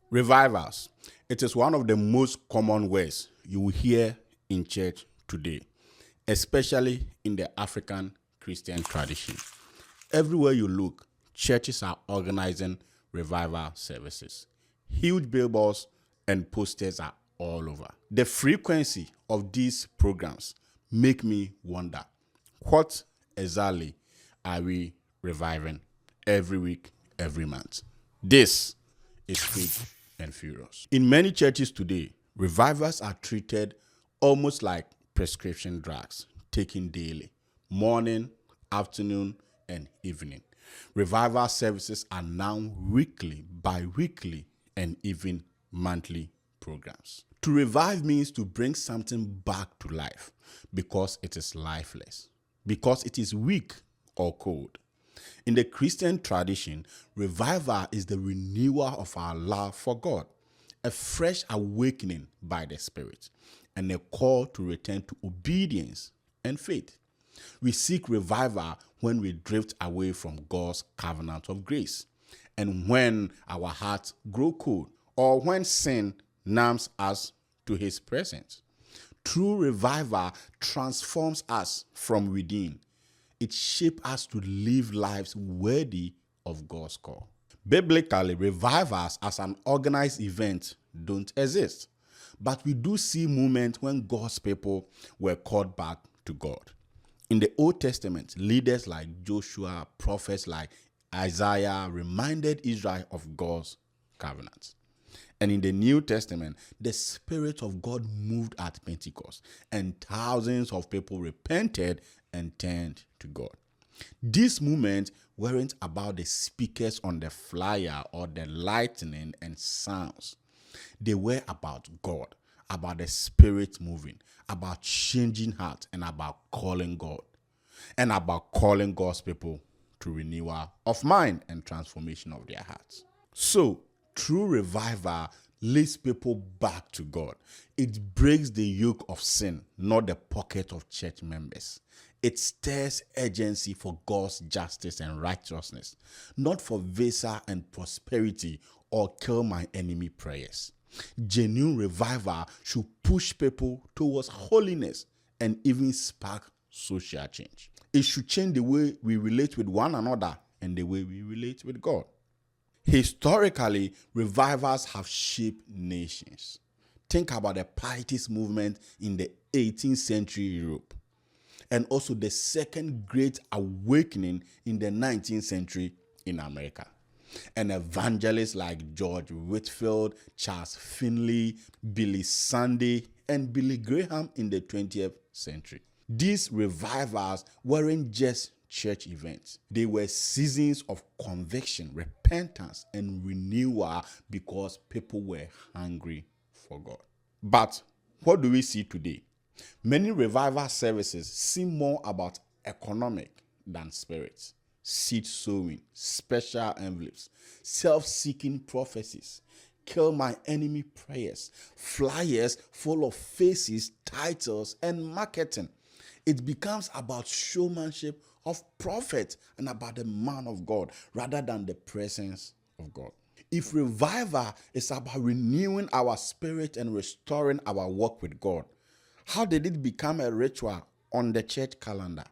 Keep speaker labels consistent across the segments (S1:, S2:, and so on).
S1: Revivals. It is one of the most common words you will hear in church today, especially in the African Christian tradition. Everywhere you look, churches are organizing revival services. Huge billboards and posters are all over. The frequency of these programs make me wonder, what exactly are we reviving every week, every month? This is Faith and Furious. In many churches today, revivals are treated almost like prescription drugs, taken daily, morning, afternoon, and evening. Revival services are now weekly, bi-weekly, and even monthly programs. To revive means to bring something back to life because it is lifeless, because it is weak or cold. In the Christian tradition, revival is the renewal of our love for God, a fresh awakening by the Spirit, and a call to return to obedience and faith. We seek revival when we drift away from God's covenant of grace, and when our hearts grow cold, or when sin numbs us to His presence. True revival transforms us from within. It shapes us to live lives worthy of God's call. Biblically, revivals as an organized event don't exist, but we do see moments when God's people were called back to God. In the Old Testament, leaders like Joshua, prophets like Isaiah reminded Israel of God's covenant. And in the New Testament, the Spirit of God moved at Pentecost, and thousands of people repented and turned to God. These movements weren't about the speakers on the flyer or the lightning and sounds. They were about God, about the Spirit moving, about changing hearts, and about calling God, and about calling God's people to renewal of mind and transformation of their hearts. So, true revival leads people back to God. It breaks the yoke of sin, not the pocket of church members. It stirs urgency for God's justice and righteousness, not for visa and prosperity or kill my enemy prayers. Genuine revival should push people towards holiness and even spark social change. It should change the way we relate with one another and the way we relate with God. Historically, revivals have shaped nations. Think about the Pietist movement in the 18th century Europe, and also the Second Great Awakening in the 19th century in America. And evangelists like George Whitefield, Charles Finley, Billy Sunday, and Billy Graham in the 20th century. These revivals weren't just church events. They were seasons of conviction, repentance, and renewal because people were hungry for God. But what do we see today? Many revival services seem more about economic than spirit. Seed sowing, special envelopes, self-seeking prophecies, kill my enemy prayers, flyers full of faces, titles, and marketing. It becomes about showmanship of prophet and about the man of God rather than the presence of God. If revival is about renewing our spirit and restoring our walk with God, how did it become a ritual on the church calendar?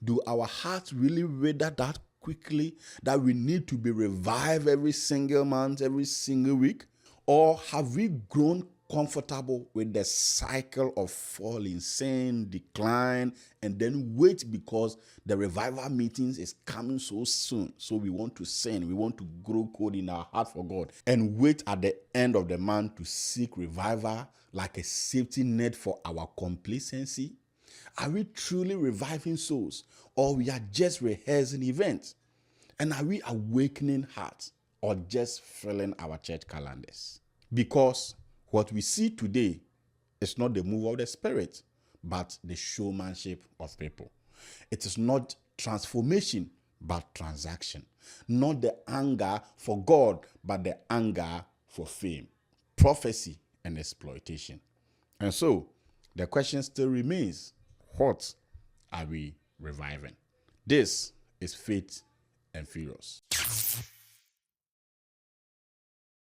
S1: Do our hearts really wither that quickly that we need to be revived every single month, every single week? Or have we grown comfortable with the cycle of falling, sin, decline, and then wait because the revival meetings is coming so soon? So we want to sin, we want to grow cold in our heart for God, and wait at the end of the month to seek revival like a safety net for our complacency? Are we truly reviving souls, or we are just rehearsing events? And are we awakening hearts, or just filling our church calendars? Because what we see today is not the move of the Spirit, but the showmanship of people. It is not transformation, but transaction. Not the anger for God, but the anger for fame, prophecy, and exploitation. And so, the question still remains, what are we reviving? This is Faith and Furious.